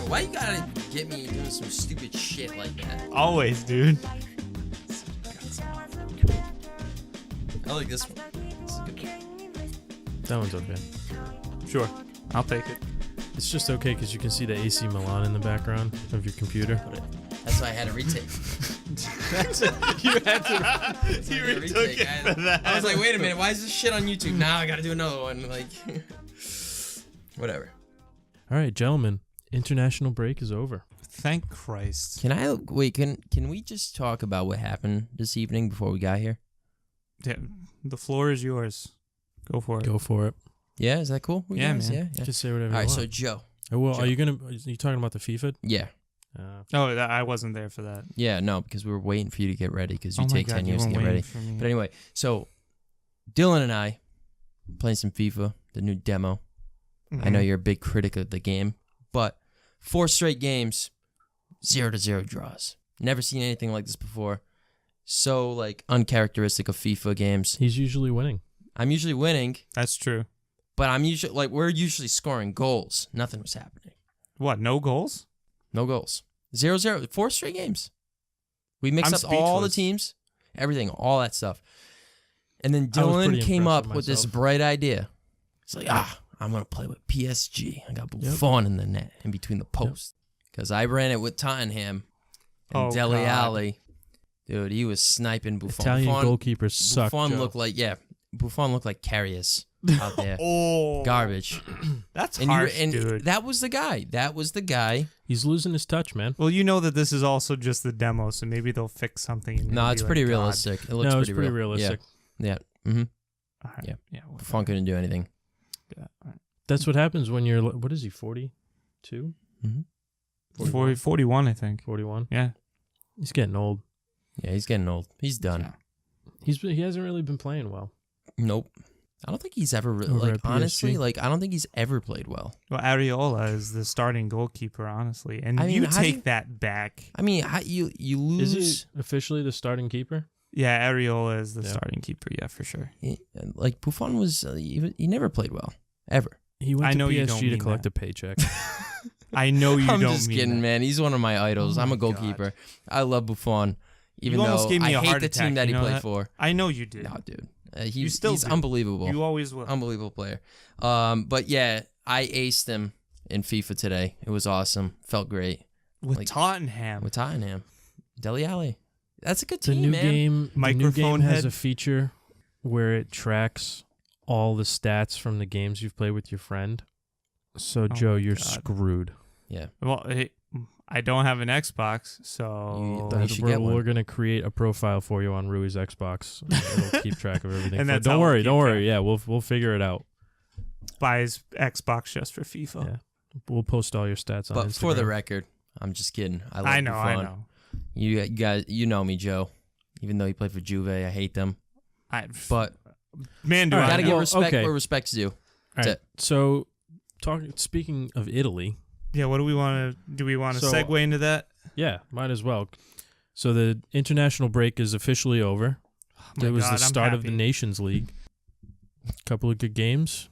Why you gotta get me doing some stupid shit like that? Always, dude. I like this one. This is a good one. That one's okay. Sure, I'll take it. It's just okay because you can see the AC Milan in the background of your computer. That's why I had a retake. You had to. You retook it for that. I was like, wait a minute, why is this shit on YouTube? Now I gotta do another one. Like, whatever. All right, gentlemen. International break is over. Thank Christ. Can we just talk about what happened this evening before we got here? Yeah, the floor is yours. Go for it. Go for it. Yeah, is that cool? Yeah, man. Yeah. Just say whatever All right, you so want. Joe. Well, Joe. are you talking about the FIFA? Yeah. Oh, I wasn't there for that. Yeah, no, because we were waiting for you to get ready because you Oh my take God, 10 you years to were get ready. waiting for me. But anyway, so Dylan and I playing some FIFA, the new demo. I know you're a big critic of the game, but 4 straight games, 0-0 draws. Never seen anything like this before. So, like, uncharacteristic of FIFA games. He's usually winning. I'm usually winning, That's true. but we're usually scoring goals. Nothing was happening. What, no goals? No goals. 0-0. 4 straight games. We mixed I'm up all the speechless. teams, everything, all that stuff. And then I was Dylan pretty came impressed up with with this myself. bright idea. It's like, I'm going to play with PSG. I got Buffon in the net, in between the posts. Because I ran it with Tottenham and Oh, Dele God. Alli. Dude, he was sniping Buffon. Italian Buffon, goalkeepers suck. Buffon Joe. looked like Karius out there. Oh. Garbage. That's And, harsh, and dude. that was the guy. That was the guy. He's losing his touch, man. Well, you know that this is also just the demo, so maybe they'll fix something. And No, you'll it's be pretty like, God. realistic. It looks No, it's pretty real. realistic. Yeah. Mm-hmm. All right. Yeah. Yeah. whatever. Buffon couldn't do anything. Yeah, all right. That's what happens when you're, what is he, 42? Mm-hmm. 41, I think. 41? Yeah. He's getting old. Yeah, he's getting old. He's done. Yeah. He hasn't really been playing well. Nope. I don't think he's ever Over like at PSG. honestly, like I don't think he's ever played well. Well, Areola is the starting goalkeeper, honestly, and I mean, you how do take you- that back. I mean, you Is lose he officially the starting keeper? Yeah, Areola is the Yeah. starting keeper. Yeah, for sure. like Buffon was he never played well ever. He went I to know you PSG don't to mean collect that. a paycheck. I know you I'm don't just mean kidding, that. man. He's one of my idols. Oh I'm my a goalkeeper. I love Buffon, even You almost though gave me I a hate heart the team attack, that you he know played that? for. I know you did. No, dude, You still he's do. unbelievable. You always will. Unbelievable player. But yeah, I aced him in FIFA today. It was awesome. Felt great With like- Tottenham. with Tottenham. Dele Alli. That's a good The team, new man. game, the new Microphone game has head. a feature where it tracks all the stats from the games you've played with your friend. So, Joe, my you're God. screwed. Yeah. Well, hey, I don't have an Xbox, so You should get one. We're going to create a profile for you on Rui's Xbox. It'll keep track of everything. And that's don't how we'll worry, keep don't track. worry. Yeah, we'll figure it out. buy his Xbox just for FIFA. Yeah. We'll post all your stats on But Instagram. for the record, I'm just kidding. I love I know, Buffon. I know. You guys, you know me, Joe. Even though he played for Juve, I hate them. But Man, do All I right, gotta know. give well, respect okay. where respect's due. All That's right. it. So, speaking of Italy, Yeah, what do we want to do? We want to So- segue into that? yeah, might as well. So the international break is officially over. my It was God, the I'm start of the happy. Nations League. Couple of good games,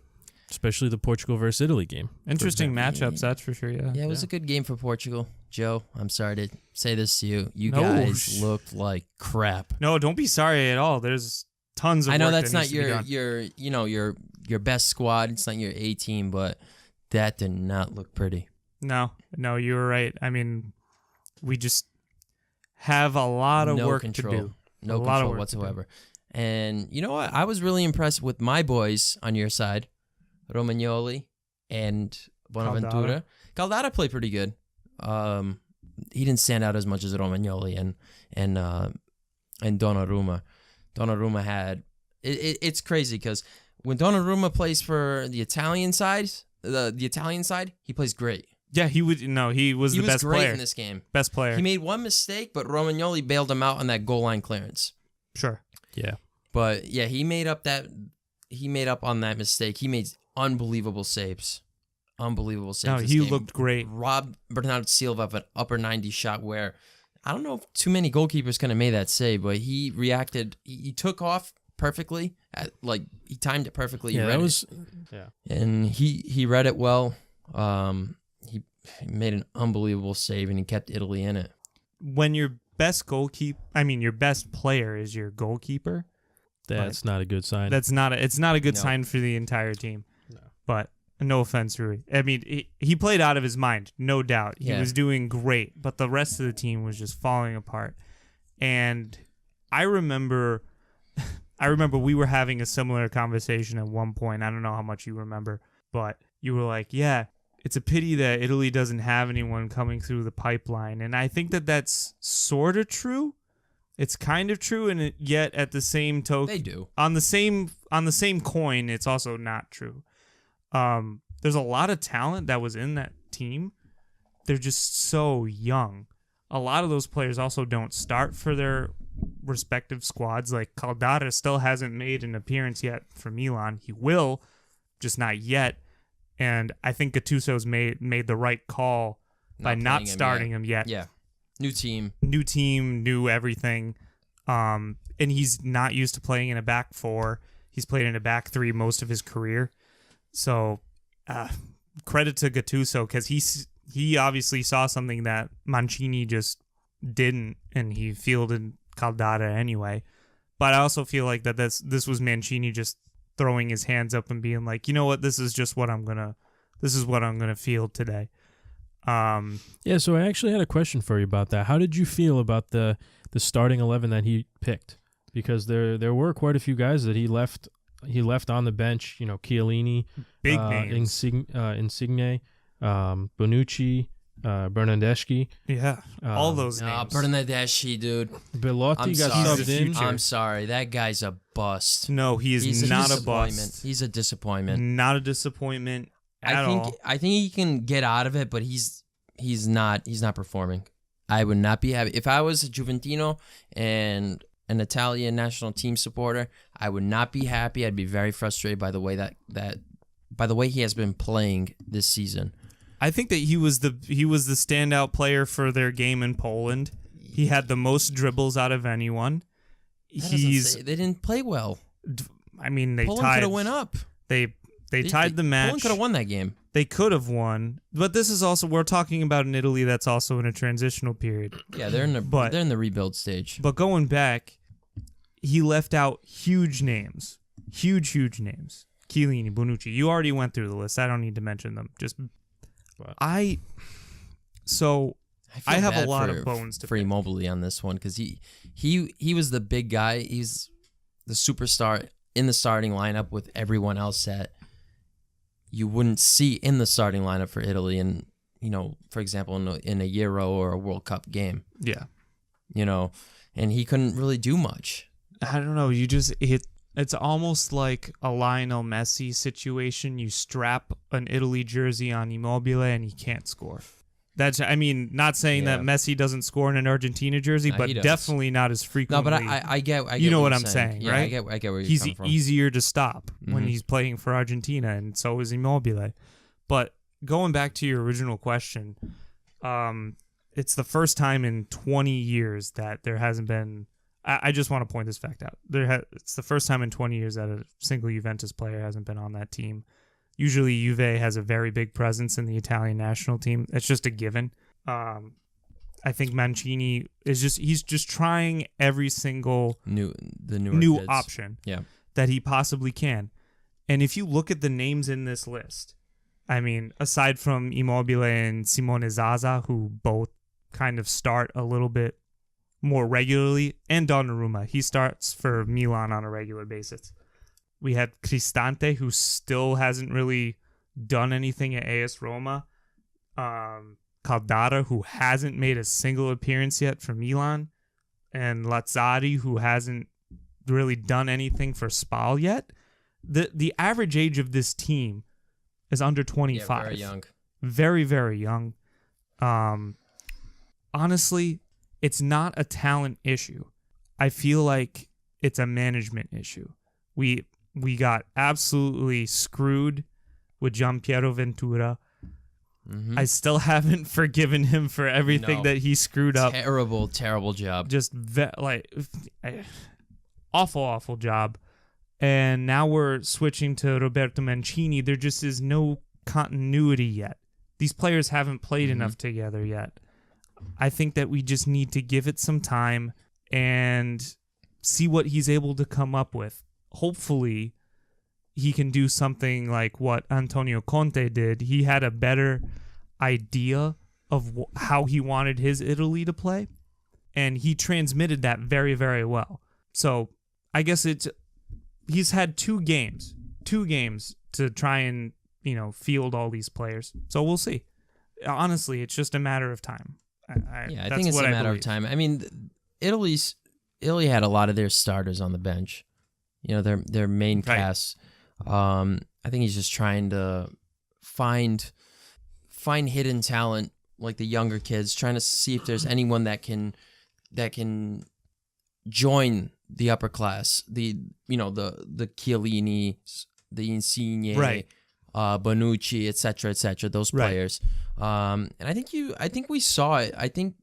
especially the Portugal versus Italy game. Interesting example. matchups, that's for sure. Yeah. Yeah, it was a good game for Portugal. Joe, I'm sorry to say this to you. You No, guys looked like crap. No, don't be sorry at all. There's tons of. I know work that's that not needs to be done. your best squad. It's not your A team, but that did not look pretty. No, you were right. I mean, we just have a lot of No work control. to do. No A lot of control work to do. whatsoever. And you know what? I was really impressed with my boys on your side, Romagnoli and Bonaventura. Caldara played pretty good. He didn't stand out as much as Romagnoli and Donnarumma. Donnarumma had it's crazy because when Donnarumma plays for the Italian side, he plays great. Yeah, he would. No, he was He the was best great player. in this game. Best player. He made one mistake, but Romagnoli bailed him out on that goal line clearance. Sure. Yeah. But yeah, he made up on that mistake. He made unbelievable saves. Unbelievable saves. No, this he game. looked great. Robbed Bernardo Silva of an upper 90 shot where I don't know if too many goalkeepers could have made that save, but he reacted. He took off perfectly. He timed it perfectly. Yeah, He that read was. it. Yeah. And he read it well. made an unbelievable save and he kept Italy in it. When your best your best player is your goalkeeper, That's not a good sign. it's not a good No. sign for the entire team. No. But no offense, Rui. I mean, he played out of his mind, no doubt. He Yeah. was doing great, but the rest of the team was just falling apart. And I remember we were having a similar conversation at one point. I don't know how much you remember, but you were like, yeah, it's a pity that Italy doesn't have anyone coming through the pipeline. And I think that that's sort of true. It's kind of true, and yet at the same token, They do. on the same coin, it's also not true. There's a lot of talent that was in that team. They're just so young. A lot of those players also don't start for their respective squads. Like Caldara still hasn't made an appearance yet for Milan. He will, just not yet. And I think Gattuso's made the right call by not playing starting him yet. Yeah. New team. New team, new everything. And he's not used to playing in a back four. He's played in a back three most of his career. So credit to Gattuso, because he obviously saw something that Mancini just didn't, and he fielded Caldara anyway. But I also feel like that this was Mancini just throwing his hands up and being like, you know what, this is what I'm gonna field today. Yeah, so I actually had a question for you about that. How did you feel about the starting 11 that he picked? Because there were quite a few guys that he left on the bench. You know, Chiellini, Big names. Insigne, Bonucci, Bernardeschi. Yeah, all those names. Bernardeschi, dude. Belotti got sorry. subbed in. Future. I'm sorry. That guy's a bust. No, he is not a disappointment. bust. He's a disappointment. Not a disappointment at all. I think he can get out of it, but he's not performing. I would not be happy if I was a Juventino and an Italian national team supporter. I would not be happy. I'd be very frustrated by the way by the way he has been playing this season. I think that he was the standout player for their game in Poland. He had the most dribbles out of anyone. They didn't play well. I mean, they Poland tied. could have went up. They tied the match. Poland could have won that game. They could have won, but this is also, we're talking about an Italy that's also in a transitional period. Yeah, they're in the rebuild stage. But going back, he left out huge names. Huge names. Chiellini, Bonucci. You already went through the list. I don't need to mention them. I have a lot of bones to for pick. Immobile on this one, because he was the big guy. He's the superstar in the starting lineup with everyone else that you wouldn't see in the starting lineup for Italy, and for example, in a Euro or a World Cup game. Yeah. And he couldn't really do much. I don't know. It's almost like a Lionel Messi situation. You strap an Italy jersey on Immobile and he can't score. Not saying that Messi doesn't score in an Argentina jersey, but definitely not as frequently. No, but I get you know what you're I'm saying, yeah, right? I get where you're He's coming from. easier to stop when Mhm. he's playing for Argentina, and so is Immobile. But going back to your original question, it's the first time in 20 years that there hasn't been. I just want to point this fact out. It's the first time in 20 years that a single Juventus player hasn't been on that team. Usually, Juve has a very big presence in the Italian national team. It's just a given. I think Mancini he's just trying every single new kids. option Yeah. that he possibly can. And if you look at the names in this list, I mean, aside from Immobile and Simone Zaza, who both kind of start a little bit more regularly, and Donnarumma, he starts for Milan on a regular basis. We had Cristante, who still hasn't really done anything at AS Roma. Caldara, who hasn't made a single appearance yet for Milan. And Lazzari, who hasn't really done anything for Spal yet. The average age of this team is under 25. Yeah, very young. Very, very young. Honestly, it's not a talent issue. I feel like it's a management issue. We got absolutely screwed with Gianpiero Ventura. Mm-hmm. I still haven't forgiven him for everything that he screwed up. Terrible job. Just awful job. And now we're switching to Roberto Mancini. There just is no continuity yet. These players haven't played enough together yet. I think that we just need to give it some time and see what he's able to come up with. Hopefully, he can do something like what Antonio Conte did. He had a better idea of how he wanted his Italy to play, and he transmitted that very, very well. So I guess he's had two games to try and, field all these players. So we'll see. Honestly, it's just a matter of time. I think it's a matter of time. I mean, Italy had a lot of their starters on the bench. Their main cast. I think he's just trying to find hidden talent, like the younger kids, trying to see if there's anyone that can join the upper class. The Chiellini, the Insigne, right. Bonucci, etc., those players. And I think we saw it. I think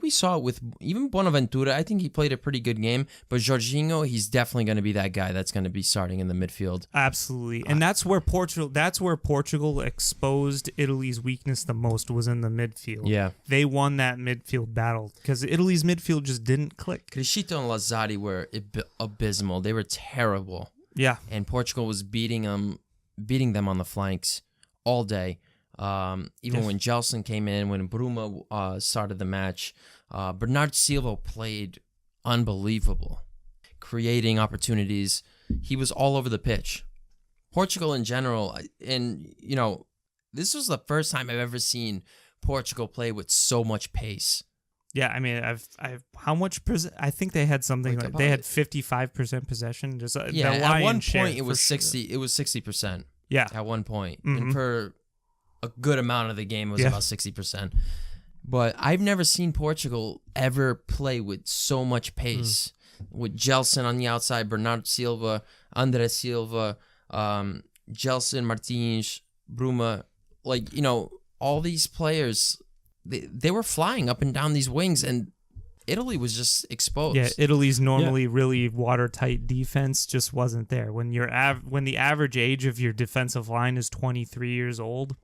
we saw it with even Bonaventura. I think he played a pretty good game, but Jorginho, he's definitely going to be that guy that's going to be starting in the midfield. Absolutely. And that's where Portugal exposed Italy's weakness the most, was in the midfield. Yeah. They won that midfield battle because Italy's midfield just didn't click. Criscito and Lazzari were abysmal. They were terrible. Yeah. And Portugal was beating them on the flanks all day. Even when Gelson came in, when Bruma started the match, Bernard Silva played unbelievable, creating opportunities. He was all over the pitch. Portugal in general, and this was the first time I've ever seen Portugal play with so much pace. Yeah, I mean, how much? I think they had something like they had 55% possession. Just at one point it was 60. It was 60%. Yeah, at one point, and for a good amount of the game, it was about 60%. But I've never seen Portugal ever play with so much pace. With Gelson on the outside, Bernardo Silva, André Silva, Gelson, Martins, Bruma, all these players, they were flying up and down these wings, and Italy was just exposed. Yeah, Italy's normally really watertight defense just wasn't there. When when the average age of your defensive line is 23 years old,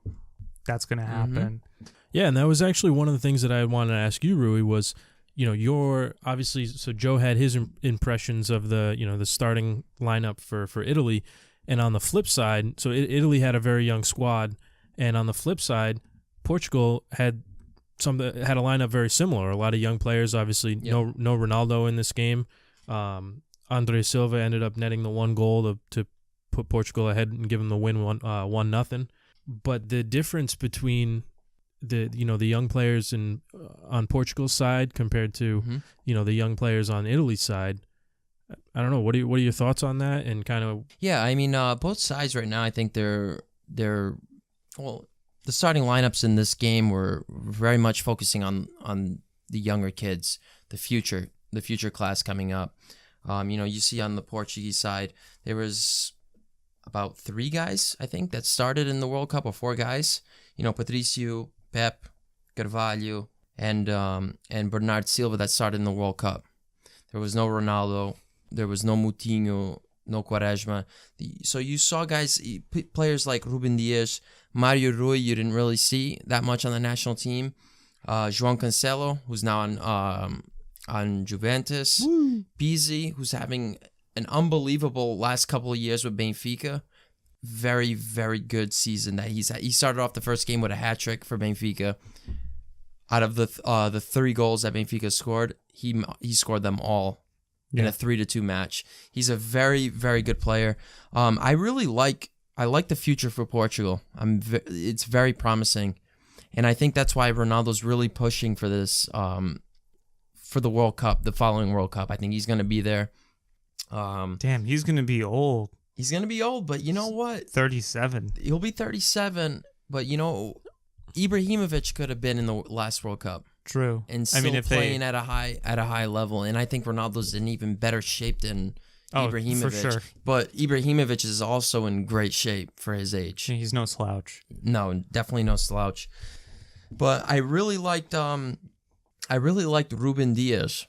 that's going to happen. Yeah, and that was actually one of the things that I wanted to ask you, Rui, was, your obviously, so Joe had his impressions of the starting lineup for Italy, and on the flip side, so Italy had a very young squad, and on the flip side, Portugal had a lineup very similar. A lot of young players, obviously. No Ronaldo in this game. Andre Silva ended up netting the one goal to put Portugal ahead and give them the win 1-0. But the difference between the young players on Portugal's side compared to the young players on Italy's side, I don't know. What are your thoughts on that? And kind of I mean, both sides right now, I think they're the starting lineups in this game were very much focusing on the younger kids, the future class coming up. You see on the Portuguese side, there was about 3 guys, I think, that started in the World Cup, or 4 guys. Patricio, Pep, Carvalho, and Bernard Silva that started in the World Cup. There was no Ronaldo. There was no Moutinho, no Quaresma. So you saw players like Ruben Dias, Mario Rui, you didn't really see that much on the national team. João Cancelo, who's now on Juventus. Woo. Pizzi, who's having an unbelievable last couple of years with Benfica. Very, very good season that he started off the first game with a hat trick for Benfica. Out of the 3 goals that Benfica scored, he scored them all in a 3-2 match. He's a very, very good player. I like the future for Portugal. It's very promising, and I think that's why Ronaldo's really pushing for this for the World Cup, the following World Cup. I think he's going to be there. Damn, he's going to be old. He's going to be old, but you know what? 37. He'll be 37, but Ibrahimovic could have been in the last World Cup. True. And still playing at a high level, and I think Ronaldo's in even better shape than Ibrahimovic. For sure. But Ibrahimovic is also in great shape for his age. He's no slouch. No, definitely no slouch. But I really liked Ruben Dias,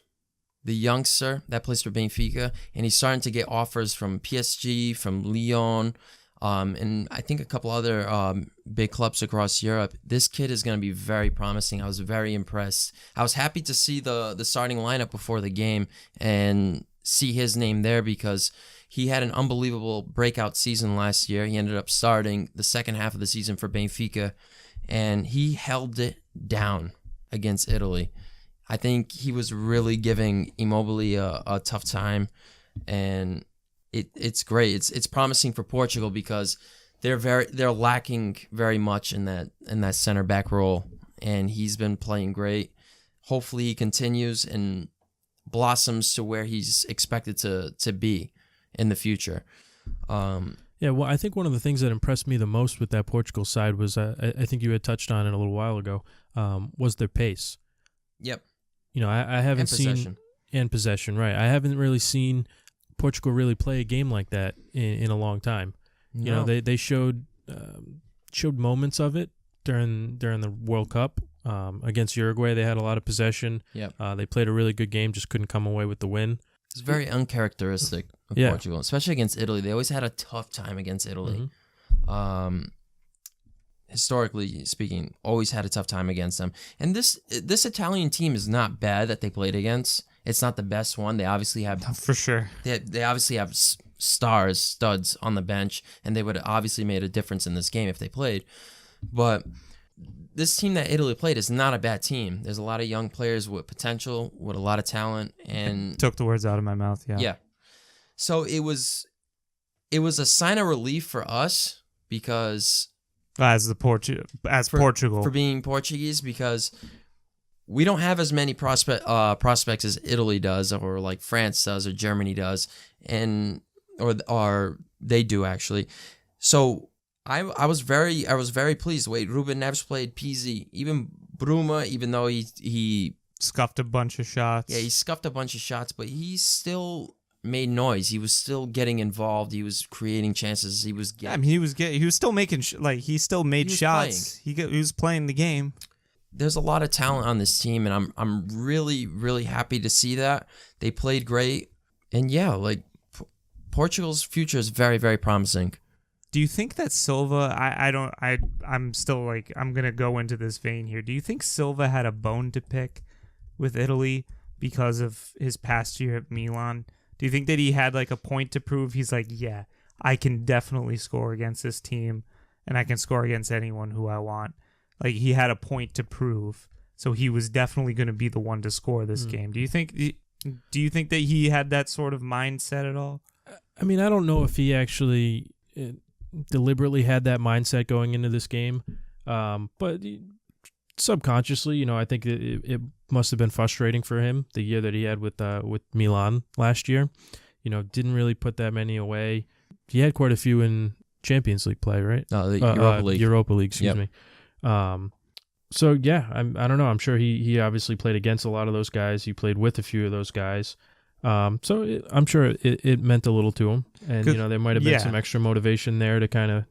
the youngster that plays for Benfica, and he's starting to get offers from PSG, from Lyon, and I think a couple other big clubs across Europe. This kid is going to be very promising. I was very impressed. I was happy to see the starting lineup before the game and see his name there because he had an unbelievable breakout season last year. He ended up starting the second half of the season for Benfica, and he held it down against Italy. I think he was really giving Immobile a tough time, and it's great. It's promising for Portugal because they're lacking very much in that center back role, and he's been playing great. Hopefully he continues and blossoms to where he's expected to be in the future. Yeah, well, I think one of the things that impressed me the most with that Portugal side was, I think you had touched on it a little while ago, was their pace. Yep. You know, I haven't seen possession, right? I haven't really seen Portugal really play a game like that in a long time. No. You know, they showed moments of it during the World Cup against Uruguay. They had a lot of possession. Yep. They played a really good game, just couldn't come away with the win. It's very uncharacteristic of Portugal, especially against Italy. They always had a tough time against Italy. Mm-hmm. Historically speaking, always had a tough time against them. And this Italian team is not bad that they played against. It's not the best one. They obviously have for sure. They obviously have studs on the bench, and they would have obviously made a difference in this game if they played. But this team that Italy played is not a bad team. There's a lot of young players with potential, with a lot of talent, and took the words out of my mouth. Yeah. So it was a sign of relief for us because Portugal for being Portuguese, because we don't have as many prospects as Italy does, or like France does, or Germany does, or they do actually. So I was very pleased. Wait, Ruben Neves played PZ. Even Bruma, even though he scuffed a bunch of shots. Yeah, he scuffed a bunch of shots, but he still made noise. He was still getting involved. He was creating chances. He was he was still making he still made shots. He was playing the game. There's a lot of talent on this team, and I'm really, really happy to see that. They played great, and yeah, like Portugal's future is very, very promising. Do you think that Silva, I'm still like, I'm going to go into this vein here. Do you think Silva had a bone to pick with Italy because of his past year at Milan? Do you think that he had like a point to prove? He's like, yeah, I can definitely score against this team, and I can score against anyone who I want. Like, he had a point to prove, so he was definitely going to be the one to score this game. Do you think that he had that sort of mindset at all? I mean, I don't know if he actually deliberately had that mindset going into this game, but subconsciously, you know, I think it must have been frustrating for him the year that he had with Milan last year. You know, didn't really put that many away. He had quite a few in Champions League play, right? No, the Europa League. Europa League, excuse me. So yeah, I don't know. I'm sure he obviously played against a lot of those guys. He played with a few of those guys. So I'm sure it meant a little to him, and you know, there might have been some extra motivation there to kind of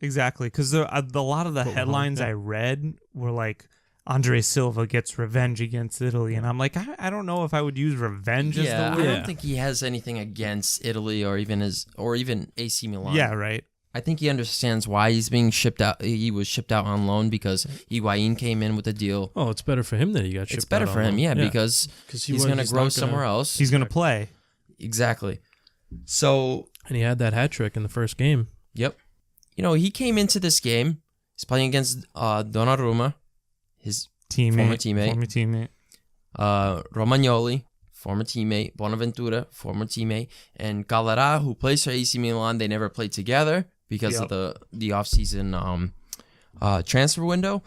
exactly, because a lot of the headlines I read were like, Andre Silva gets revenge against Italy, and I'm like, I don't know if I would use revenge as the word. I don't think he has anything against Italy or even AC Milan. Yeah, right. I think he understands why he's being shipped out. He was shipped out on loan because Higuain came in with a deal. Oh, it's better for him that he got shipped out. It's better for him, because he's going to grow somewhere else. He's going to play. Exactly. So, and he had that hat trick in the first game. Yep. You know, he came into this game. He's playing against Donnarumma, his former teammate. Romagnoli, former teammate. Bonaventura, former teammate. And Galera, who plays for AC Milan. They never played together because of the off-season transfer window.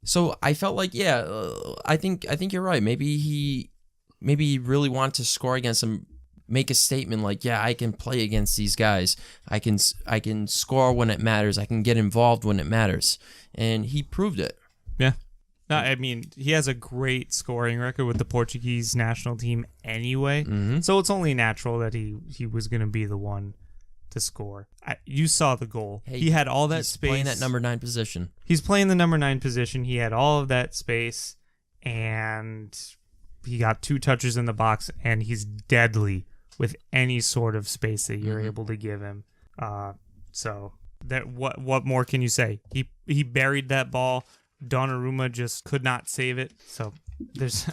So I felt like, I think you're right. Maybe he really wanted to score against them, make a statement like, I can play against these guys. I can score when it matters. I can get involved when it matters. And he proved it. Yeah. No, I mean, he has a great scoring record with the Portuguese national team anyway. Mm-hmm. So it's only natural that he was going to be the one to score. You saw the goal. Hey, he had all that space. He's playing that number 9 position. He's playing the number 9 position. He had all of that space, and he got 2 touches in the box, and he's deadly with any sort of space that you're able to give him. So what more can you say? He buried that ball. Donnarumma just could not save it. So there's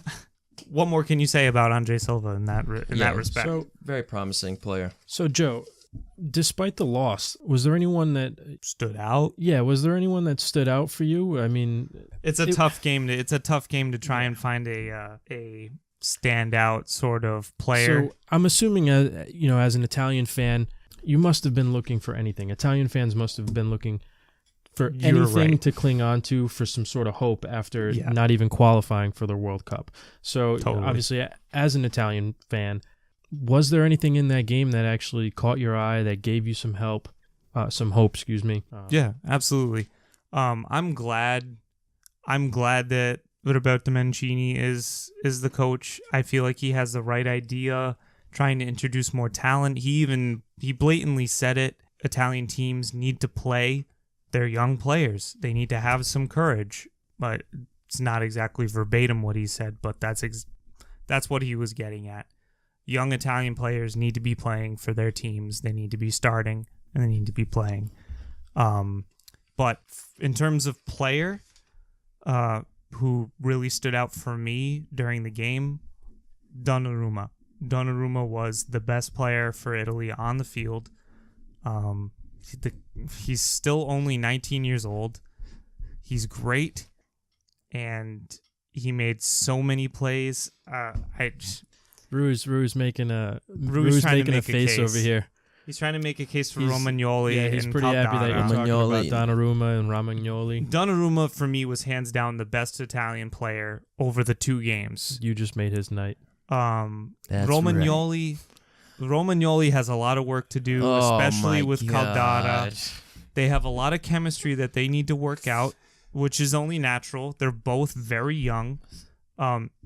what more can you say about Andre Silva in that respect? So very promising player. So Joe, despite the loss, was there anyone that stood out? Yeah, was there anyone that stood out for you? I mean, it's a tough game to try and find a standout sort of player. So I'm assuming, as an Italian fan, you must have been looking for anything. Italian fans must have been looking for anything to cling on to for some sort of hope after not even qualifying for the World Cup. So obviously, as an Italian fan, was there anything in that game that actually caught your eye, that gave you some hope? Yeah, absolutely. I'm glad that Roberto Mancini is the coach. I feel like he has the right idea, trying to introduce more talent. He blatantly said it. Italian teams need to play their young players. They need to have some courage. But it's not exactly verbatim what he said, but that's what he was getting at. Young Italian players need to be playing for their teams. They need to be starting and they need to be playing. But in terms of player, who really stood out for me during the game, Donnarumma. Donnarumma was the best player for Italy on the field. He's still only 19 years old. He's great, and he made so many plays. Rui's making a face over here. He's trying to make a case for Romagnoli. Yeah, he's pretty happy that you're talking about Donnarumma and Romagnoli. Donnarumma, for me, was hands down the best Italian player over the two games. You just made his night. Romagnoli has a lot of work to do, especially with Caldara. They have a lot of chemistry that they need to work out, which is only natural. They're both very young.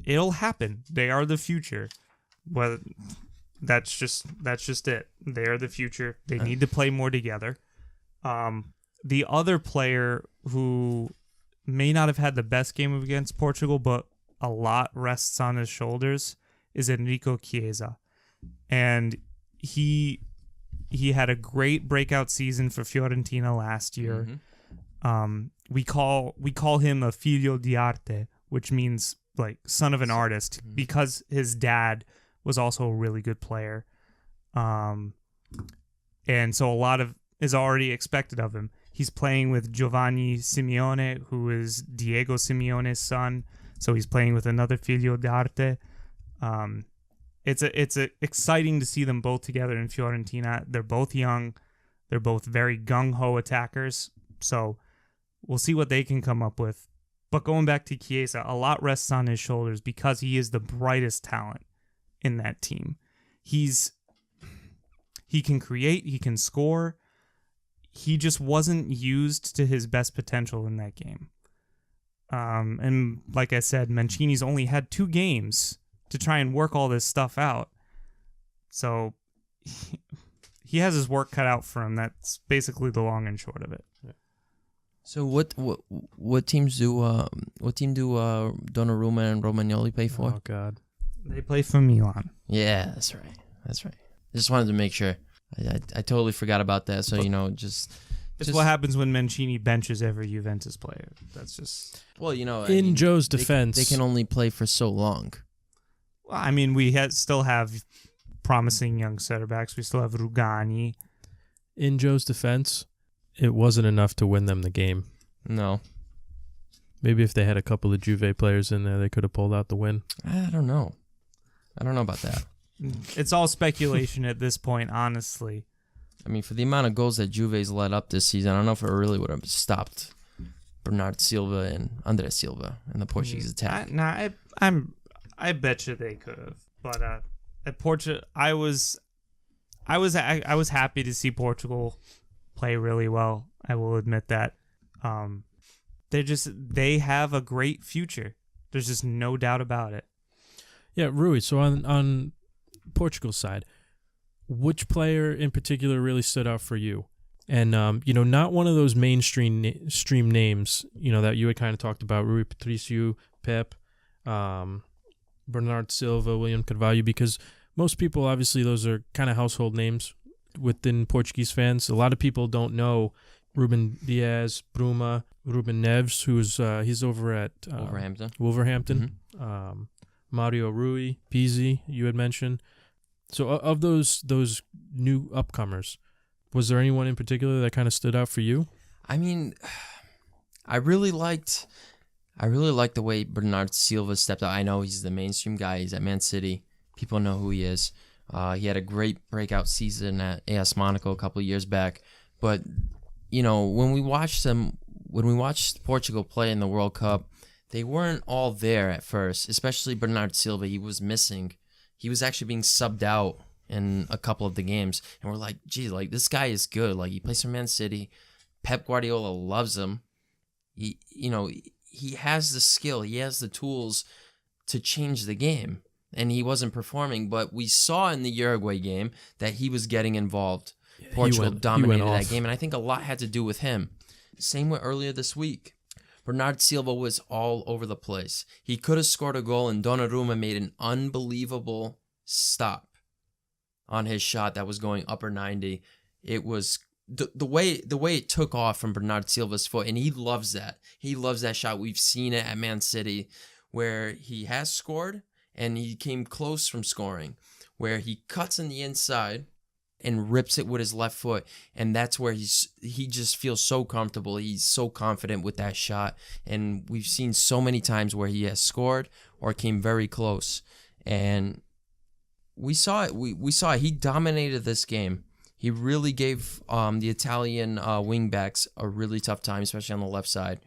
It'll happen. They are the future. Well, that's just it. They are the future. They need to play more together. The other player who may not have had the best game against Portugal, but a lot rests on his shoulders, is Enrico Chiesa. And he had a great breakout season for Fiorentina last year. Mm-hmm. We call him a figlio di arte, which means like son of an artist, because his dad was also a really good player. And so a lot of is already expected of him. He's playing with Giovanni Simeone, who is Diego Simeone's son. So he's playing with another figlio d'arte. It's exciting to see them both together in Fiorentina. They're both young. They're both very gung-ho attackers. So we'll see what they can come up with. But going back to Chiesa, a lot rests on his shoulders because he is the brightest talent in that team. He can create, he can score. He just wasn't used to his best potential in that game. And like I said, Mancini's only had 2 games to try and work all this stuff out. So he has his work cut out for him. That's basically the long and short of it. Yeah. So what team do Donnarumma and Romagnoli play for? Oh God, they play for Milan. Yeah, that's right. Just wanted to make sure. I totally forgot about that. So it's what happens when Mancini benches every Juventus player. That's just in Joe's defense, they can only play for so long. Well, I mean, we still have promising young center backs. We still have Rugani. In Joe's defense, it wasn't enough to win them the game. No. Maybe if they had a couple of Juve players in there, they could have pulled out the win. I don't know about that. It's all speculation at this point, honestly. I mean, for the amount of goals that Juve's let up this season, I don't know if it really would have stopped Bernard Silva and André Silva in the Portuguese attack. I bet you they could have. But at Portugal, I was happy to see Portugal play really well. I will admit that. They have a great future. There's just no doubt about it. Yeah, Rui. So on Portugal's side, which player in particular really stood out for you? And not one of those mainstream names, that you had kind of talked about, Rui Patricio, Pep, Bernard Silva, William Carvalho, because most people, obviously, those are kind of household names within Portuguese fans. A lot of people don't know Ruben Diaz, Bruma, Ruben Neves, who's he's over at Wolverhampton. Mario Rui, Pizzi, you had mentioned. So of those new upcomers, was there anyone in particular that kind of stood out for you? I mean, I really liked the way Bernardo Silva stepped out. I know he's the mainstream guy. He's at Man City. People know who he is. He had a great breakout season at AS Monaco a couple of years back. But, when we watched Portugal play in the World Cup, they weren't all there at first, especially Bernardo Silva. He was missing. He was actually being subbed out in a couple of the games. And we're like, gee, like, this guy is good. Like, he plays for Man City. Pep Guardiola loves him. He has the skill. He has the tools to change the game. And he wasn't performing. But we saw in the Uruguay game that he was getting involved. Portugal dominated that game. And I think a lot had to do with him. Same with earlier this week. Bernardo Silva was all over the place. He could have scored a goal, and Donnarumma made an unbelievable stop on his shot that was going upper 90. It was the way it took off from Bernardo Silva's foot, and he loves that. He loves that shot. We've seen it at Man City, where he has scored, and he came close from scoring, where he cuts in the inside and rips it with his left foot, and that's where he just feels so comfortable. He's so confident with that shot, and we've seen so many times where he has scored or came very close, and we saw it. We saw it. He dominated this game. He really gave the Italian wingbacks a really tough time, especially on the left side.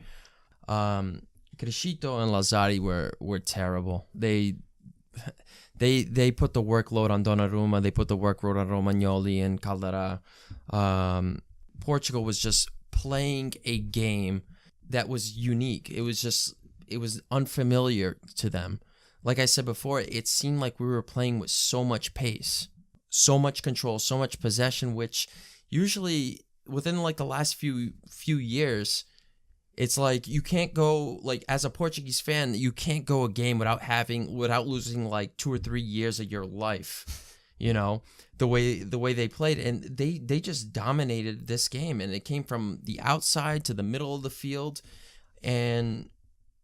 Crescito and Lazzari were terrible. They put the workload on Donnarumma. They put the workload on Romagnoli and Caldara. Portugal was just playing a game that was unique. It was unfamiliar to them. Like I said before, it seemed like we were playing with so much pace, so much control, so much possession, which usually within like the last few years, it's like you can't go, like, as a Portuguese fan, you can't go a game without losing like 2 or 3 years of your life, the way they played, and they just dominated this game, and it came from the outside to the middle of the field, and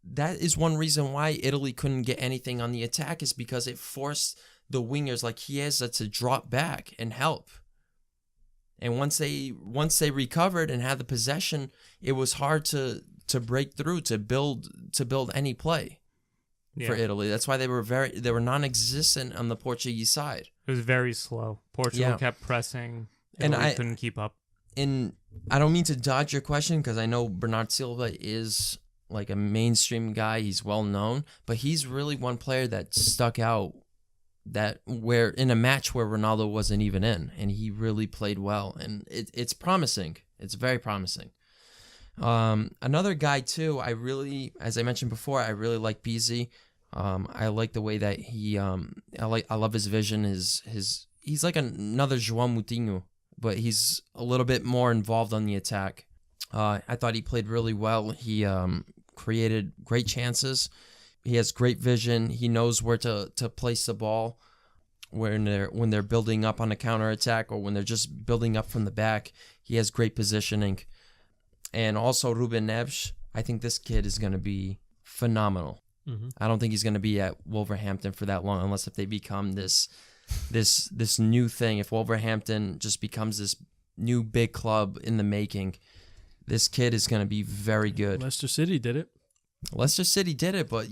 that is one reason why Italy couldn't get anything on the attack, is because it forced the wingers like Chiesa to drop back and help. And once they recovered and had the possession, it was hard to break through, to build any play for Italy. That's why they were non-existent on the Portuguese side. It was very slow. Portugal kept pressing, and I couldn't keep up. And I don't mean to dodge your question, because I know Bernardo Silva is like a mainstream guy. He's well known, but he's really one player that stuck out, that where in a match where Ronaldo wasn't even in, and he really played well, and it's promising. It's very promising. Another guy too, as I mentioned before, I really like Pizzi. I like the way that he I love his vision. He's like another João Moutinho, but he's a little bit more involved on the attack. I thought he played really well. He created great chances. He has great vision. He knows where to place the ball when they're building up on a counterattack, or when they're just building up from the back. He has great positioning. And also Ruben Neves, I think this kid is going to be phenomenal. Mm-hmm. I don't think he's going to be at Wolverhampton for that long, unless if they become this new thing. If Wolverhampton just becomes this new big club in the making, this kid is going to be very good. Leicester City did it, but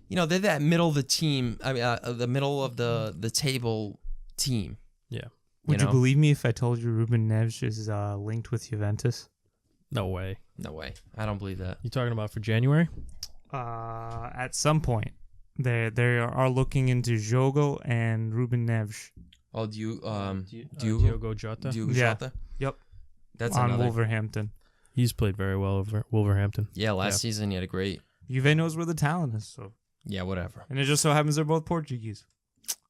they're that middle of the team. I mean, the middle of the table team. Yeah. Would you believe me if I told you Ruben Neves is linked with Juventus? No way. I don't believe that. You talking about for January? At some point, they are looking into Jogo and Ruben Neves. Oh, Diogo Jota? Diogo Jota? Yep. That's on Wolverhampton. He's played very well over Wolverhampton. Yeah, last season he had a great... Juve knows where the talent is, so... Yeah, whatever. And it just so happens they're both Portuguese.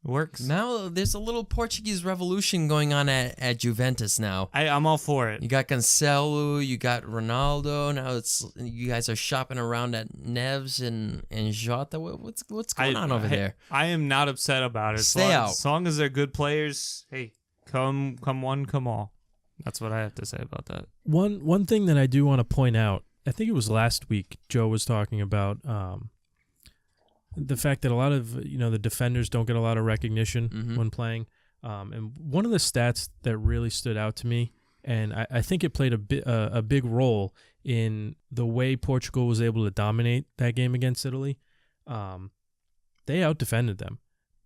It works. Now there's a little Portuguese revolution going on at Juventus now. I'm all for it. You got Cancelo, you got Ronaldo. Now you guys are shopping around at Neves and Jota. What's going on over there? I am not upset about it. Stay out. As long as they're good players, hey, Come one, come all. That's what I have to say about that. One thing that I do want to point out, I think it was last week, Joe was talking about the fact that a lot of the defenders don't get a lot of recognition when playing. And one of the stats that really stood out to me, and I think it played a big role in the way Portugal was able to dominate that game against Italy. They out-defended them.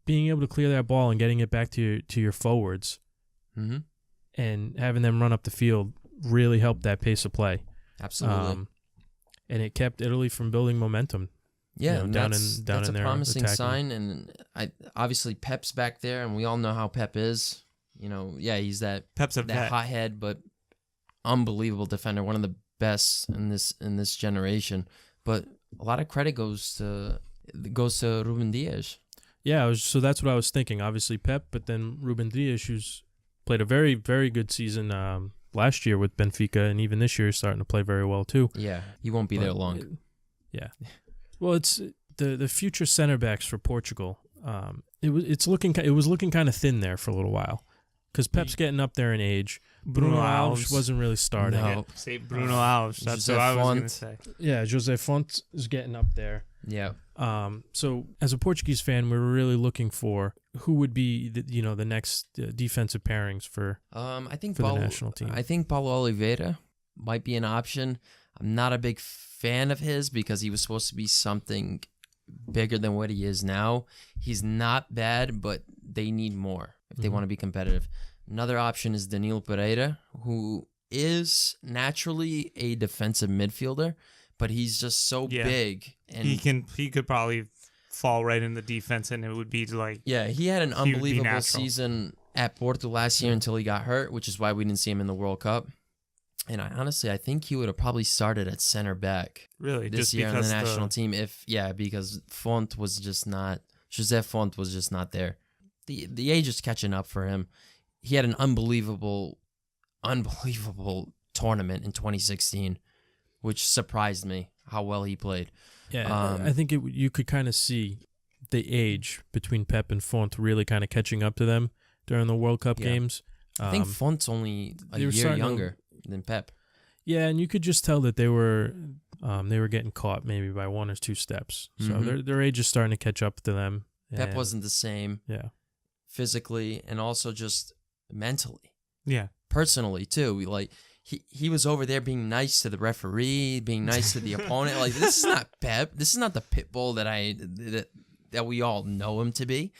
Being able to clear that ball and getting it back to your forwards and having them run up the field really helped that pace of play. Absolutely. And it kept Italy from building momentum. Yeah, that's a promising sign. And obviously Pep's back there, and we all know how Pep is. He's Pep's that hothead, but unbelievable defender, one of the best in this generation. But a lot of credit goes to Ruben Dias. Yeah, so that's what I was thinking. Obviously Pep, but then Ruben Dias, who's played a very, very good season last year with Benfica, and even this year he's starting to play very well too. Yeah, he won't be there long. Well, it's the future center backs for Portugal. It was looking kind of thin there for a little while because Pep's getting up there in age. Bruno Alves wasn't really starting. No. Say Bruno Alves. That's what I was going to say. Yeah, Jose Fonte is getting up there. Yeah. So as a Portuguese fan, we were really looking for who would be the next defensive pairings for the national team. I think Paulo Oliveira might be an option. I'm not a big fan of his because he was supposed to be something bigger than what he is now. He's not bad, but they need more if they want to be competitive. Another option is Danilo Pereira, who is naturally a defensive midfielder, but he's just so big, and he could probably fall right in the defense, and it would be like he had an unbelievable season at Porto last year until he got hurt, which is why we didn't see him in the World Cup. And I think he would have probably started at center back this year in the national team because Font was just not José Font was just not there. The age is catching up for him. He had an unbelievable tournament in 2016, which surprised me how well he played. Yeah, I think you could kind of see the age between Pep and Font really kind of catching up to them during the World Cup games. I think Font's only a year younger than Pep. Yeah, and you could just tell that they were getting caught maybe by one or two steps. So their age is starting to catch up to them. Pep wasn't the same. Yeah. Physically and also just mentally. Yeah. Personally too. He was over there being nice to the referee, being nice to the opponent. Like, this is not Pep. This is not the pit bull that we all know him to be.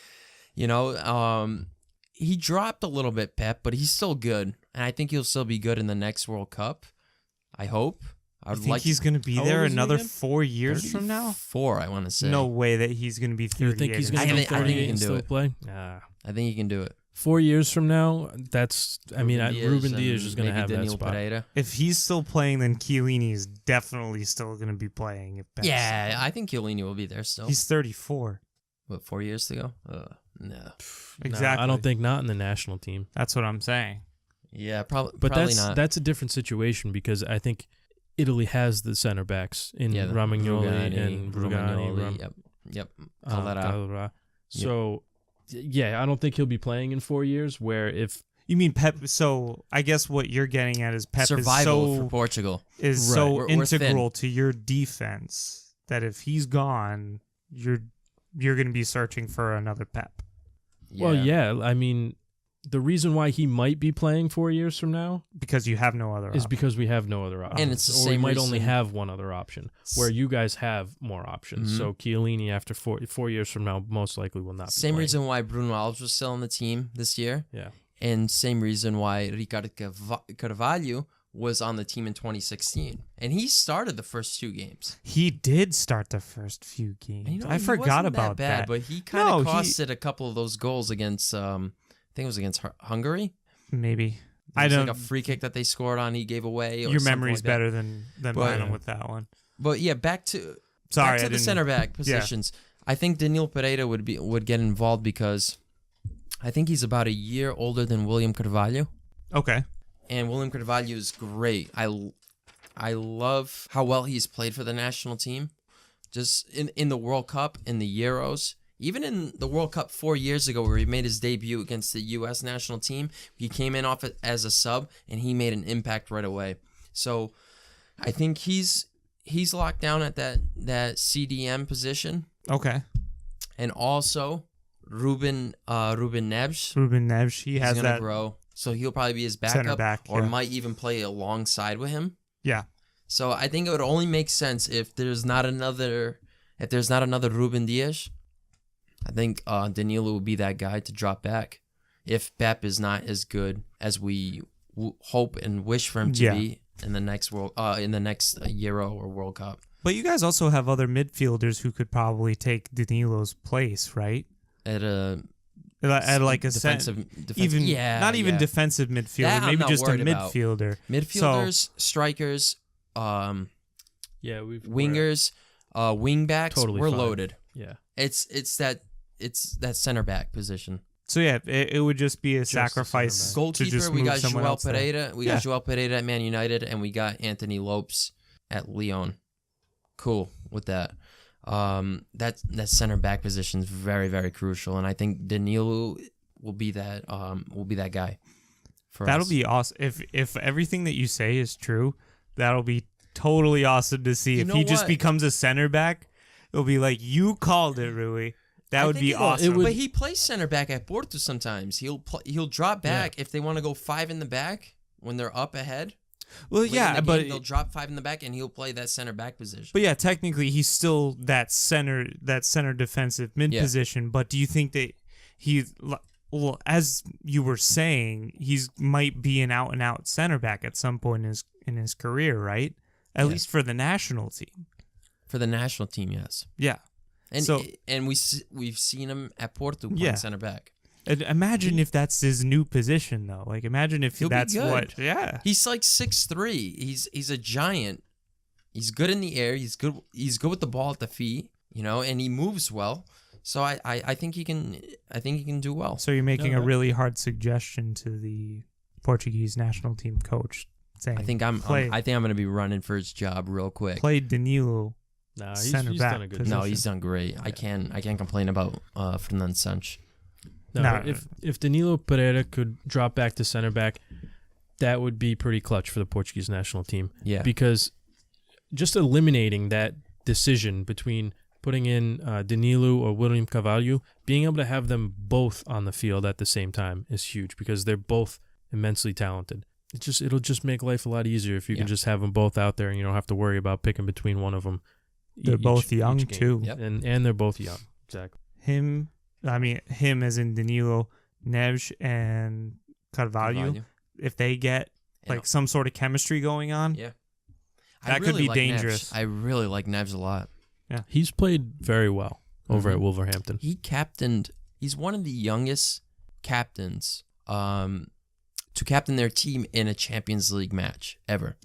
He dropped a little bit, Pep, but he's still good, and I think he'll still be good in the next World Cup. I hope. I think he's going to be there another 4 years from now? 4, I want to say. No way that he's going to be 38. You think he's going to be 38 and still play? I think he can do it. 4 years from now, Ruben Dias is going to have that spot. Pereira. If he's still playing, then Chiellini is definitely still going to be playing. Yeah, I think Chiellini will be there still. He's 34. What, 4 years to go? No. Exactly. No, I don't think not in the national team. That's what I'm saying. Yeah, probably not. That's a different situation because I think Italy has the center backs in Romagnoli and Brugani. Yep. Calderà. So, I don't think he'll be playing in 4 years. Where if you mean Pep, so I guess what you're getting at is Pep survival for Portugal is so integral to your defense that if he's gone, you're going to be searching for another Pep. Yeah. Well, yeah. I mean, the reason why he might be playing 4 years from now because you have no other is because we have no other option. And it's the same we might reason. only have one other option where you guys have more options. So Chiellini after 4 years from now most likely will not be Same playing. reason why Bruno Alves was still on the team this year. Yeah. And same reason why Ricardo Carvalho was on the team in 2016. And he started the first 2 games. He did start the first few games. I forgot about that. But he kind of costed a couple of those goals against, I think it was against Hungary. Back. I don't like a free kick that they scored on. He gave away. Or your memory's like better than mine with that one. But yeah, back to the center back positions. I think Danilo Pereira would get involved because I think he's about a year older than William Carvalho. Okay. And William Carvalho is great. I love how well he's played for the national team. Just in the World Cup, in the Euros, Even in the World Cup 4 years ago, where he made his debut against the U.S. national team, he came in off as a sub, and he made an impact right away. So I think he's locked down at that CDM position. Okay. And also Ruben Neves. Ruben Neves, he's gonna that grow, so he'll probably be his center backup, back, or yeah. might even play alongside with him. Yeah. So I think it would only make sense if there's not another Ruben Dias. I think Danilo will be that guy to drop back if Pep is not as good as we hope and wish for him to be in the next Euro or World Cup. But you guys also have other midfielders who could probably take Danilo's place, right? At like a defensive, even not even yeah. defensive midfielder, That I'm maybe not just a worried about. midfielder. Midfielders, strikers, wingers, wingbacks. Totally we're fine. loaded. Yeah. It's that center back position. So yeah, it would just be a Just a sacrifice. center back. To Goalkeeper, just we move got someone Joel else there. Pereira. We got Joel Pereira at Man United, and we got Anthony Lopes at Lyon. Cool with that. That center back position is very, very crucial, and I think Danilo will be that guy. That'll us. be awesome. If everything that you say is true, that'll be totally awesome to see. You If know he just what? becomes a center back, it'll be like, you called it, Rui. That I would think be it- awesome. But he plays center back at Porto sometimes. He'll drop back if they want to go 5 in the back when they're up ahead. Well, Late in yeah, the but game, they'll drop 5 in the back, and he'll play that center back position. But yeah, technically he's still that center defensive mid Yeah. position. But do you think that well, as you were saying, he's might be an out and out center back at some point in his career, right? At least for the national team. For the national team, yes. Yeah. And So- we've seen him at Porto playing Yeah. center back. And imagine if that's his new position, though. Like, imagine if He'll be that's good. what. Yeah. He's like 6'3". He's a giant. He's good in the air. He's good with the ball at the feet, and he moves well. So I think he can do well. So you're making No, a really hard suggestion to the Portuguese national team coach, saying, I think I'm play going to be running for his job real quick. play Danilo. Nah, Center he's back done a good position. job. No, he's done great. I can't complain about Fernando Sanches. No, No. if Danilo Pereira could drop back to center back, that would be pretty clutch for the Portuguese national team. Yeah. Because just eliminating that decision between putting in Danilo or William Carvalho, being able to have them both on the field at the same time is huge because they're both immensely talented. It'll just make life a lot easier if you can just have them both out there and you don't have to worry about picking between one of them. They're both young, game. too. Yep. And they're both young. Exactly. Him as in Danilo, Neves, and Carvalho. If they get like some sort of chemistry going on, Yeah. that could be dangerous. Neves. I really like Neves a lot. He's played very well over at Wolverhampton. He's one of the youngest captains to captain their team in a Champions League match ever.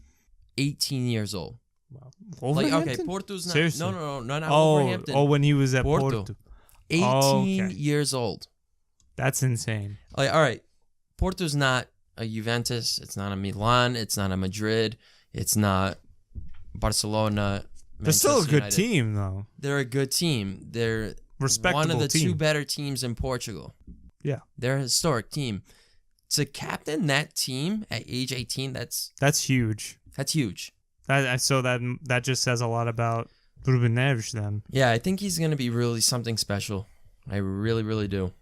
18 years old. Wow. Wolverhampton? Porto's not. Seriously? No, not Wolverhampton. when he was at Porto. Porto. 18 okay. years old. That's insane. Like, all right, Porto's not a Juventus. It's not a Milan. It's not a Madrid. It's not Barcelona. They're still a Manchester good United. team, though. They're a good team. They're Respectable one of the team. 2 better teams in Portugal. Yeah. They're a historic team. To captain that team at age 18, that's huge. huge. That just says a lot about Ruben Neves then. Yeah, I think he's going to be really something special. I really, really do.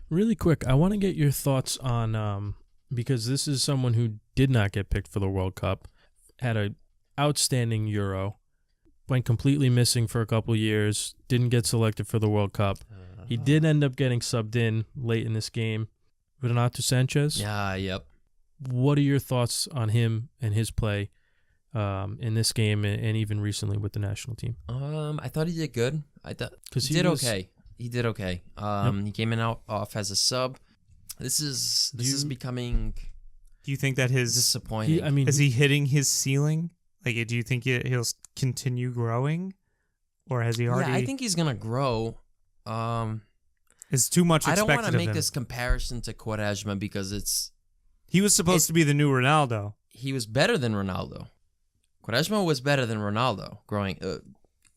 Really quick, I want to get your thoughts on because this is someone who did not get picked for the World Cup, had an outstanding Euro, went completely missing for a couple years, didn't get selected for the World Cup. He did end up getting subbed in late in this game. Renato Sanchez. Yeah, yep. What are your thoughts on him and his play in this game and even recently with the national team? I thought he did good. I thought 'Cause he did okay. He did okay. He came in off as a sub. This is becoming Do you think that his disappointing. is he hitting his ceiling? Like, do you think he'll continue growing, or has he already? Yeah, I think he's gonna grow. It's too much. I don't want to of make him. this comparison to Quaresma because He was supposed to be the new Ronaldo. he was better than Ronaldo. Quaresma was better than Ronaldo growing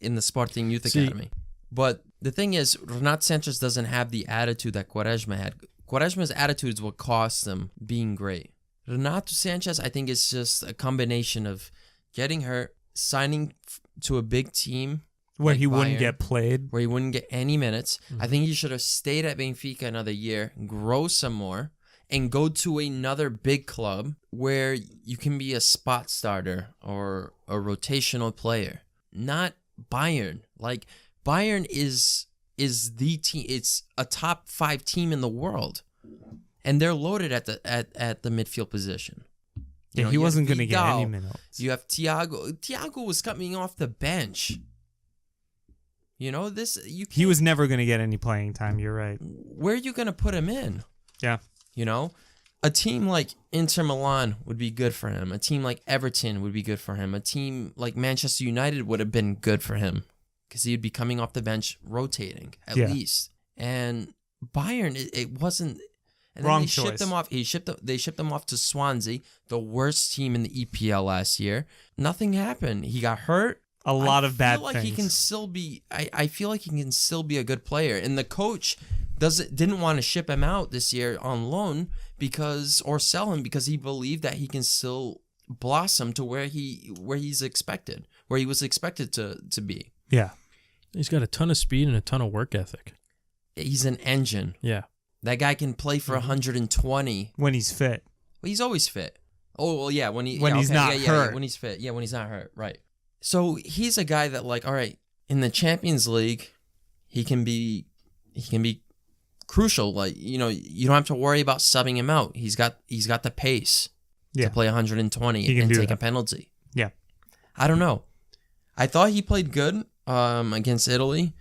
in the Sporting Youth Academy. But the thing is, Renato Sanchez doesn't have the attitude that Quaresma had. Quaresma's attitude is what cost him being great. Renato Sanchez, I think, is just a combination of getting hurt, signing to a big team where like he wouldn't Bayern, get played. where he wouldn't get any minutes. I think he should have stayed at Benfica another year, grow some more, and go to another big club where you can be a spot starter or a rotational player. Not Bayern. Like, Bayern is the team. It's a top 5 team in the world, and they're loaded at the midfield position. You know, he wasn't going to get Vidal, any minutes. You have Thiago. Thiago was coming off the bench. You know this. He was never going to get any playing time. You're right. Where are you going to put him in? Yeah. You know, a team like Inter Milan would be good for him. A team like Everton would be good for him. A team like Manchester United would have been good for him because he would be coming off the bench, rotating at least. And Bayern, it wasn't. And Wrong then they choice. shipped them off. They shipped them off to Swansea, the worst team in the EPL last year. Nothing happened. He got hurt. A lot of bad I feel like things. he can still be. I feel like he can still be a good player, and the coach didn't want to ship him out this year on loan or sell him because he believed that he can still blossom to where he was expected to be. Yeah. He's got a ton of speed and a ton of work ethic. He's an engine. Yeah. That guy can play for 120 when he's fit. Well, he's always fit. Oh well, yeah. When he's not hurt. Yeah, when he's fit. Yeah, when he's not hurt. Right. So he's a guy that, like, all right, in the Champions League, he can be crucial. Like, you know, you don't have to worry about subbing him out. He's got the pace to play 120 and take a penalty. Yeah. I don't know. I thought he played good against Italy.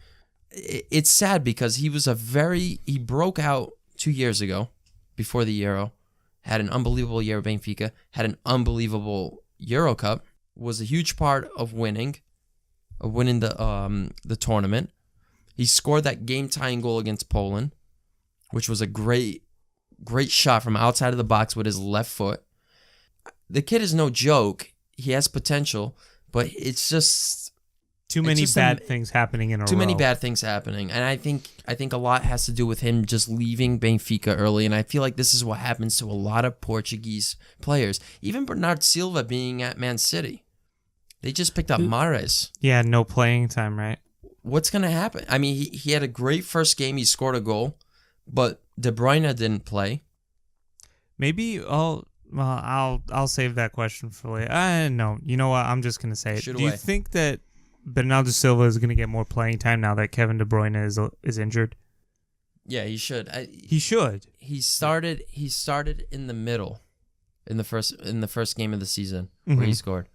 It's sad because he broke out 2 years ago before the Euro, had an unbelievable year at Benfica, had an unbelievable Euro Cup, was a huge part of winning the tournament. He scored that game-tying goal against Poland, which was a great shot from outside of the box with his left foot. The kid is no joke. He has potential, but it's just too many bad things happening in a row. Too many bad things happening, and I think a lot has to do with him just leaving Benfica early. And I feel like this is what happens to a lot of Portuguese players. Even Bernardo Silva being at Man City, they just picked up Mahrez. Yeah, no playing time, right? What's gonna happen? I mean, he had a great first game. He scored a goal, but De Bruyne didn't play. Maybe I'll save that question for later. No, you know what? I'm just gonna say it. Do you think that Bernardo Silva is going to get more playing time now that Kevin De Bruyne is injured? Yeah, he should. He should. He started in the middle, in the first game of the season where he scored.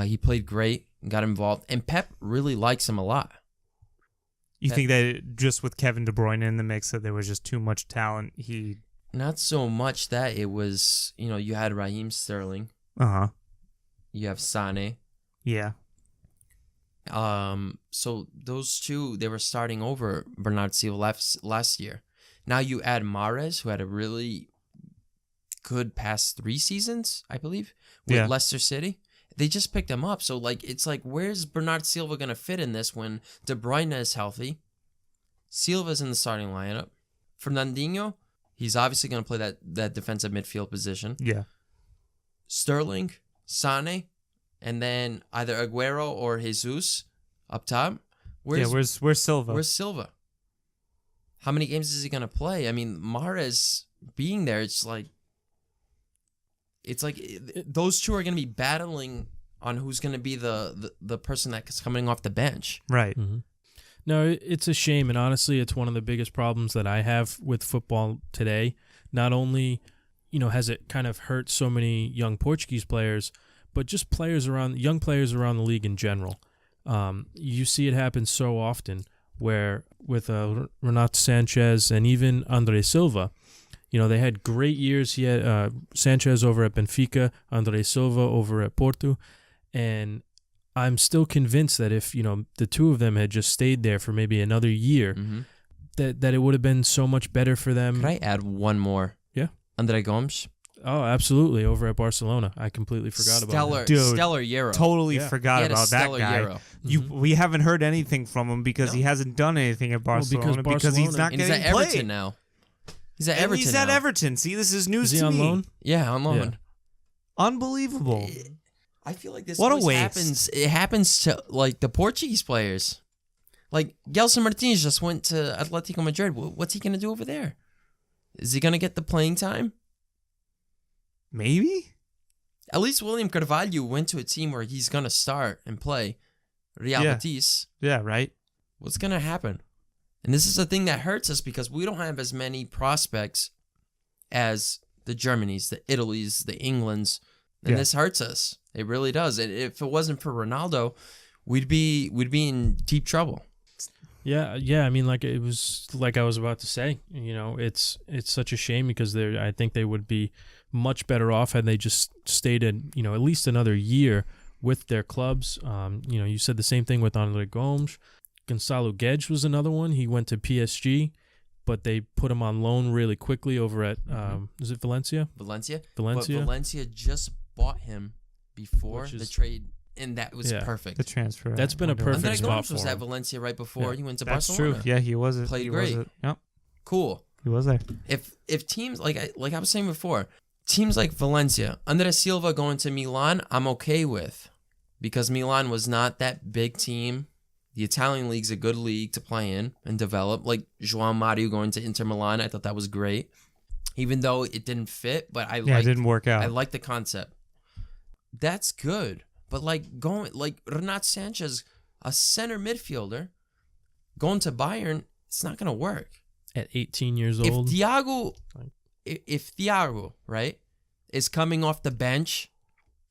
He played great, got involved, and Pep really likes him a lot. You think that just with Kevin De Bruyne in the mix, that there was just too much talent? Not so much that it was. You know, you had Raheem Sterling. You have Sané. Yeah. So those two, they were starting over Bernardo Silva last year. Now you add Mahrez, who had a really good past 3 seasons, I believe, with Leicester City. They just picked him up. So, like, it's like, where's Bernardo Silva going to fit in this when De Bruyne is healthy? Silva's in the starting lineup. Fernandinho, he's obviously going to play that defensive midfield position. Yeah. Sterling, Sané, and then either Aguero or Jesus up top. Where's Silva? Where's Silva? How many games is he going to play? I mean, Mahrez being there, it's like those two are going to be battling on who's going to be the person that's coming off the bench. Right. Mm-hmm. No, it's a shame, and honestly, it's one of the biggest problems that I have with football today. Not only, has it kind of hurt so many young Portuguese players, but just young players around the league in general. You see it happen so often where with Renato Sanchez and even Andre Silva, they had great years. He had Sanchez over at Benfica, Andre Silva over at Porto, and I'm still convinced that if the two of them had just stayed there for maybe another year, that it would have been so much better for them. Could I add one more? Yeah, Andre Gomes. Oh, absolutely. Over at Barcelona. I completely forgot about him. Dude, stellar Euro. Totally forgot about that guy. Euro. We haven't heard anything from him because he hasn't done anything at Barcelona because he's not and he's getting at played. Everton now. He's at And Everton he's now. at Everton. See, this is news Is to he me. on loan? Yeah, on loan. Yeah. Unbelievable. I feel like this What a always waste. happens. It happens to like the Portuguese players. Like Gelson Martinez just went to Atletico Madrid. What's he gonna do over there? Is he gonna get the playing time? Maybe? At least William Carvalho went to a team where he's gonna start and play. Real Betis. Yeah, right. What's gonna happen? And this is the thing that hurts us because we don't have as many prospects as the Germanys, the Italys, the Englands, and this hurts us. It really does. And if it wasn't for Ronaldo, we'd be in deep trouble. Yeah. I mean, like it was like I was about to say. You know, it's such a shame because I think they would be much better off had they just stayed in, you know, at least another year with their clubs. You know, you said the same thing with Andre Gomes. Gonzalo Guedes was another one. He went to PSG, but they put him on loan really quickly over at is it Valencia? Valencia. Valencia. But Valencia just bought him before the trade, and that was perfect. The transfer. That's been a perfect Andre spot Gomes for was him. at Valencia right before he went to That's Barcelona. true. Yeah, he was. Played he great. Was yep. Cool. He was there. If teams like I was saying before, teams like Valencia, Andres Silva going to Milan, I'm okay with, because Milan was not that big team. The Italian league's a good league to play in and develop. Like João Mario going to Inter Milan, I thought that was great, even though it didn't fit. But it didn't work out. I like the concept. That's good, but like Renato Sanchez, a center midfielder, going to Bayern, it's not gonna work. At 18 years old. If Thiago, right, is coming off the bench,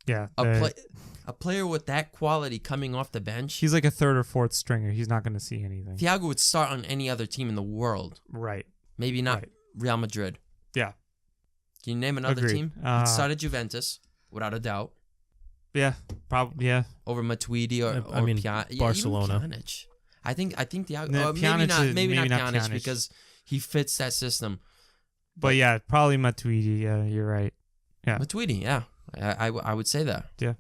a player with that quality coming off the bench, he's like a third or fourth stringer. He's not going to see anything. Thiago would start on any other team in the world. Right. Maybe not Real Madrid. Yeah. Can you name another Agreed. team? He'd start at Juventus, without a doubt. Yeah. Probably. Yeah. Over Matuidi or Barcelona. Even Pjanic. I think Thiago. No, maybe not not Pjanic Pjanic. because he fits that system. But yeah, probably Matuidi. Yeah, you're right. Yeah. Matuidi, yeah. I would say that. Yeah.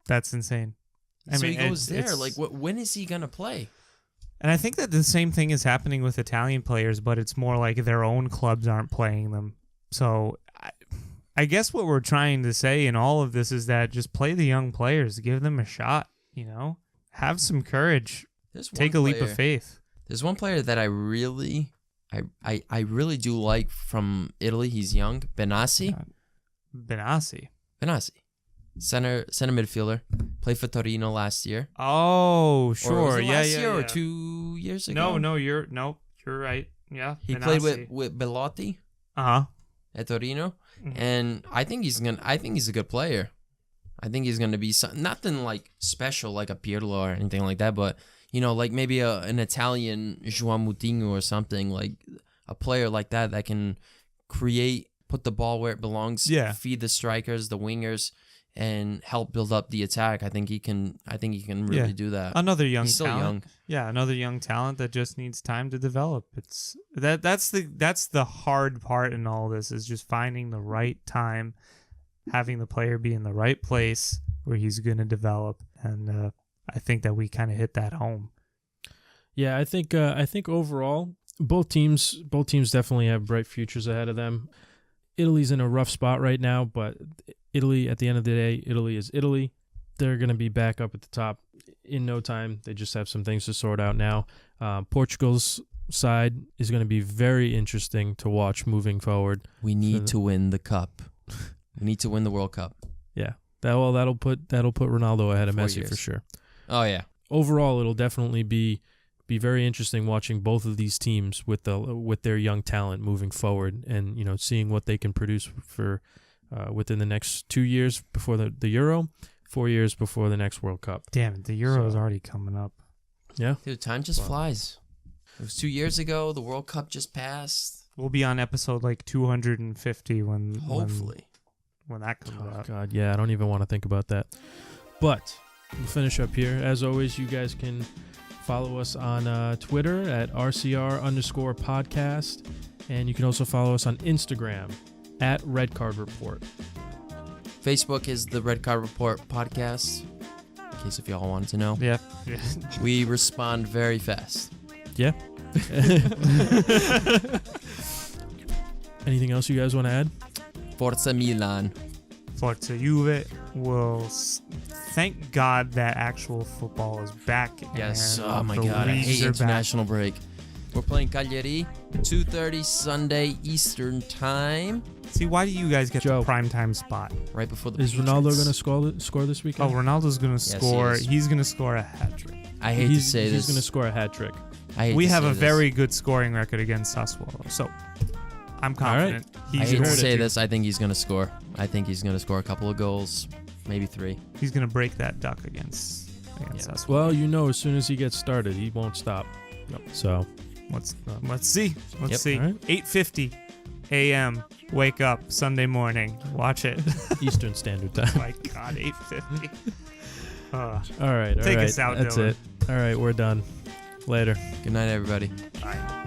That's insane. So he goes there. Like, when is he going to play? And I think that the same thing is happening with Italian players, but it's more like their own clubs aren't playing them. So I guess what we're trying to say in all of this is that just play the young players. Give them a shot, you know? Have some courage. Take a leap of faith. There's one player that I really do like from Italy. He's young. Benassi. Center midfielder. Played for Torino last year. Oh, sure. Or was it last year yeah. or 2 years ago? You're right. Yeah. He played with Belotti. At Torino. Mm-hmm. And I think he's a good player. I think he's gonna be nothing like special like a Pirlo or anything like that, but you know, like maybe an Italian João Moutinho or something, like a player like that can put the ball where it belongs, feed the strikers, the wingers, and help build up the attack. I think he can really do that. Another young He's still talent. young. Yeah, another young talent that just needs time to develop. It's that's the hard part in all this, is just finding the right time, having the player be in the right place where he's going to develop, and I think that we kind of hit that home. Yeah, I think overall both teams definitely have bright futures ahead of them. Italy's in a rough spot right now, but Italy, at the end of the day, Italy is Italy. They're going to be back up at the top in no time. They just have some things to sort out now. Portugal's side is going to be very interesting to watch moving forward. We need to win the cup. We need to win the World Cup. Yeah, that'll put Ronaldo ahead of Messi for sure. Oh yeah. Overall, it'll definitely be very interesting watching both of these teams with their young talent moving forward, and you know, seeing what they can produce for within the next 2 years before the Euro, 4 years before the next World Cup. Damn it, the Euro is already coming up. Yeah, dude, time just flies. It was 2 years ago. The World Cup just passed. We'll be on episode like 250 when that comes out. Oh God, yeah, I don't even want to think about that. But we'll finish up here. As always, you guys can follow us on Twitter at RCR_podcast. And you can also follow us on Instagram at Red Card Report. Facebook is the Red Card Report podcast. case if y'all wanted to know. Yeah. We respond very fast. Yeah. Anything else you guys want to add? Forza Milan. Forza Juve will thank God that actual football is back. Yes. And Oh my the God, I leagues hate are international break. We're playing Cagliari, 2:30 Sunday Eastern Time, back. See, why do you guys get Joe. the prime time spot? right before the Is Patriots. Ronaldo going to score this Oh, weekend? Ronaldo's going to Yes, he score. is. He's going to score a hat trick. I hate to say He's this. going to score a hat trick. I hate We to have say a this. very good scoring record against Sassuolo, so I'm confident. I He's hate to going say to this. I think he's going to score. I think he's going to score a couple of goals, maybe 3. He's going to break that duck against Sassuolo. Well, as soon as he gets started, he won't stop. Yep. So, Let's see. Let's Yep. see. All right. 8:50 a.m. Wake up Sunday morning. Watch it. Eastern Standard Time. Oh my God, 8:50. All right. Take us out, That's Dylan. it. All right, we're done. Later. Good night, everybody. Bye.